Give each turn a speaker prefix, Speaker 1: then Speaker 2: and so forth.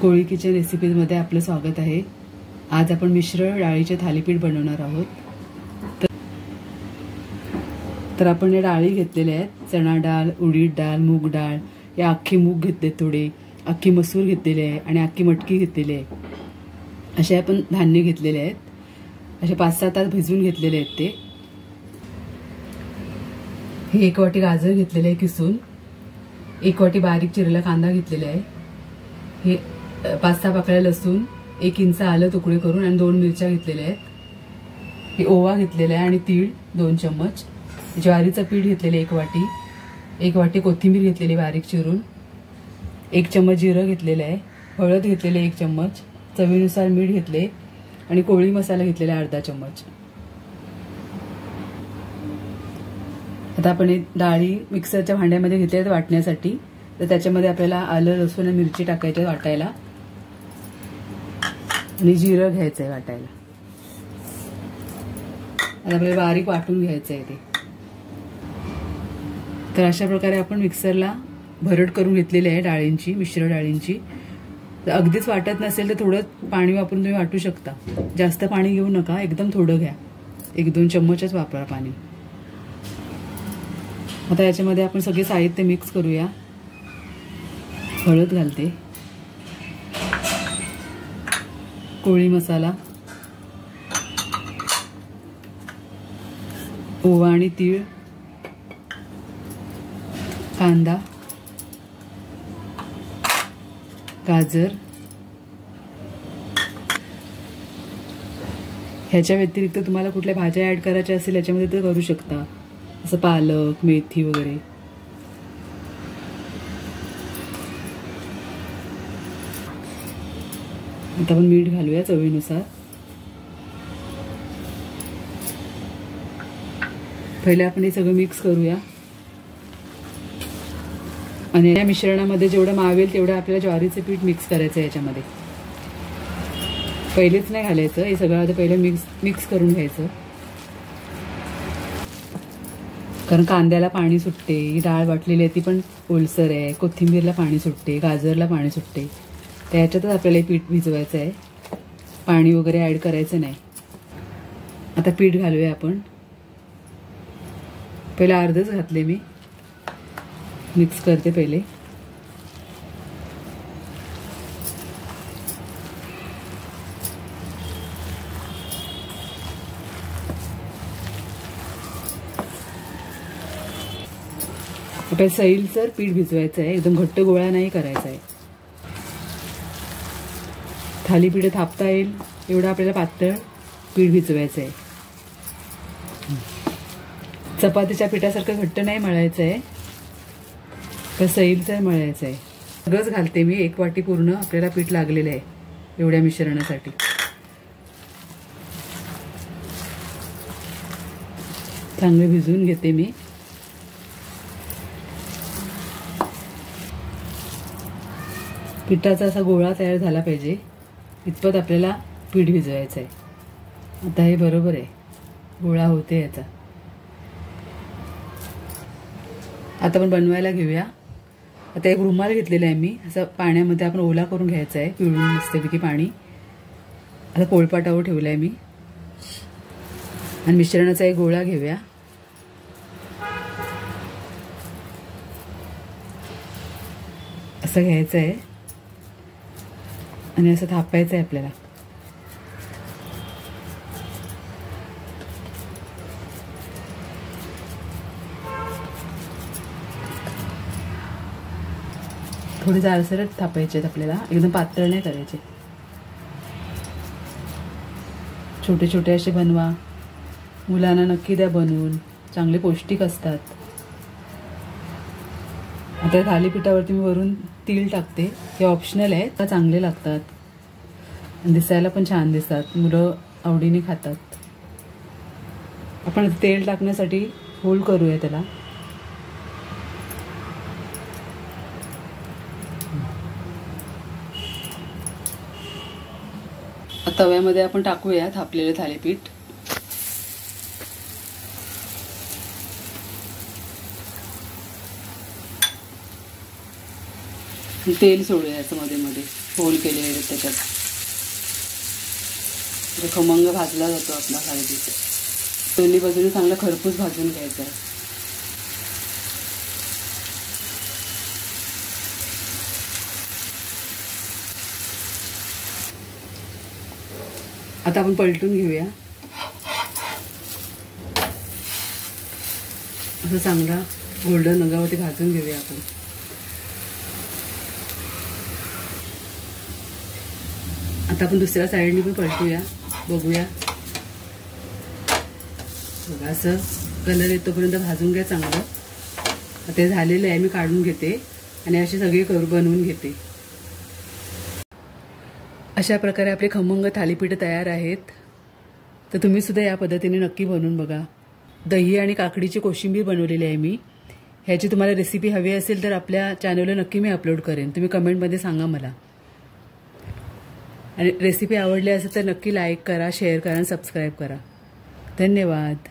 Speaker 1: कोळी kitchen रेसिपीजमध्ये आपलं स्वागत आहे। आज आपण मिश्र डाळीचे थालीपीठ बनवणार आहोत। तर आपण या डाळी घेतलेल्या आहेत, चणा डाळ, उडीद डाळ, मूग डाळ, या अख्खी मूग घेतले, थोडे अख्खी मसूर घेतलेले आहे आणि अख्खी मटकी घेतलेली आहे। असे आपण धान्य घेतलेले आहेत। असे 5-6 तास भिजवून घेतलेले आहेत ते। हे 1 वाटी गाजर घेतलेले आहे किसून, 1 वाटी बारीक चिरलेला कांदा घेतलेला आहे, हे 5-6 पाकळ्या लसूण, 1 इंच आलं तुकडे करून आणि 2 मिरच्या घेतलेल्या आहेत। हे ओवा घेतलेला आहे आणि तीळ 2 चम्मच, ज्वारीचं पीठ घेतलेले 1 वाटी, 1 वाटी कोथिंबीर घेतलेली बारीक चिरून, 1 चम्मच जिरं घेतलेलं आहे, हळद घेतलेले 1 चम्मच, चवीनुसार मीठ घेतले आणि कोळी मसाला घेतलेला अर्धा चम्मच। आता आपण हे डाळी मिक्सरच्या भांड्यामध्ये घेतल्या वाटण्यासाठी। तर त्याच्यामध्ये आपल्याला आलं, लसूण आणि मिरची टाकायची वाटायला आणि जिरं घ्यायचंय वाटायला। आता आपल्याला बारीक वाटून घ्यायचंय ते। तर अशा प्रकारे आपण मिक्सरला भरड करून घेतलेली आहे डाळींची, मिश्र डाळींची। तर अगदीच वाटत नसेल तर थोडं पाणी वापरून तुम्ही वाटू शकता। जास्त पाणी घेऊ नका, एकदम थोडं घ्या, 1-2 चम्मचच वापरा पाणी। आता याच्यामध्ये आपण सगळे साहित्य मिक्स करूया। हळद घालते, कोळी मसाला, ओवा आणि तीळ, कांदा, गाजर। ह्याच्या व्यतिरिक्त तुम्हाला कुठल्या भाज्या ऍड करायच्या असेल याच्यामध्ये तर करू शकता, जसं पालक, मेथी वगैरे। आता आपण मीठ घालूया चवीनुसार। पहिले आपण हे सगळं मिक्स करूया आणि या मिश्रणामध्ये जेवढं मावेल तेवढं आपल्याला ज्वारीचे पीठ मिक्स करायचं आहे याच्यामध्ये। पहिलेच नाही घालायचं, हे सगळं आता पहिले मिक्स करून घ्यायचं, कारण कांद्याला पाणी सुटते, ही डाळ वाटलेली आहे ती पण ओलसर आहे, कोथिंबीरला पाणी सुटते, गाजरला पाणी सुटते। त्याच्यातच आपल्याला हे पीठ भिजवायचं आहे, पाणी वगैरे ऍड करायचं नाही। आता पीठ घालूया आपण। पहिले अर्धच घातले मी, मिक्स करते पहिले। आपल्याला सैलसर पीठ भिजवायचं आहे, एकदम घट्ट गोळा नाही करायचा आहे। थालीपीठ थापता येईल एवढं आपल्याला पातळ पीठ भिजवायचं आहे। चपातीच्या पिठासारखं घट्ट नाही मळायचं आहे, तर सैलसर मळायचं आहे। सगळंच घालते मी, 1 वाटी पूर्ण आपल्याला पीठ लागलेलं आहे एवढ्या मिश्रणासाठी। चांगले भिजवून घेते मी। पिठाचा असा गोळा तयार झाला पाहिजे इतपत आपल्याला पीठ भिजवायचं आहे। आता हे बरोबर आहे, गोळा होते याचा। आता आपण बनवायला घेऊया। आता एक रुमाल घेतलेला आहे मी, असं पाण्यामध्ये आपण ओला करून घ्यायचा आहे, पिळून मस्तपैकी पाणी। आता पोळपाटावर ठेवला आहे मी आणि मिश्रणाचा एक गोळा घेऊया। असं घ्यायचं आहे आणि असं थापायचं आहे आपल्याला। थोडे जाडसरच थापायचे आहेत आपल्याला, एकदम पातळ नाही करायचे। छोटे छोटे असे बनवा, मुलांना नक्की द्या बनवून, चांगले पौष्टिक असतात। आता थालीपीठावरती मी वरून तीळ टाकते, हे ऑप्शनल आहे, तर चांगले लागतात, दिसायला पण छान दिसतात, मुलं आवडीने खातात। आपण तेल टाकण्यासाठी होल करूया त्याला। तव्यामध्ये आपण टाकूया थापलेलं थालीपीठ। तेल सोडूया याचं मध्ये मध्ये। होल केलेले आहेत त्याच्यात. खमंग भाजला जातो आपला थालीपीठ. दोन्ही बाजूने चांगला खरपूस भाजून घ्यायचा. आता आपण पलटून घेऊया. असं चांगला गोल्डन रंगावरती भाजून घेऊया आपण. आता आपण दुसऱ्या साईडने पण पलटूया, बघूया. बघा असं कलर येतोपर्यंत भाजून घ्या चांगलं. ते झालेलं आहे, मी काढून घेते आणि असे सगळे बनवून घेते. अशा प्रकारे आपले खमंग थालीपीठ तयार आहेत. तर तुम्ही सुद्धा या पद्धतीने नक्की बनवून बघा. दही आणि काकडीची कोशिंबीर बनवलेली आहे मी. ह्याची तुम्हाला रेसिपी हवी असेल तर आपल्या चॅनलला नक्की मी अपलोड करेन. तुम्ही कमेंटमध्ये सांगा मला. आणि रेसिपी आवडली असेल तर नक्की लाईक करा, शेअर करा आणि सबस्क्राईब करा. धन्यवाद.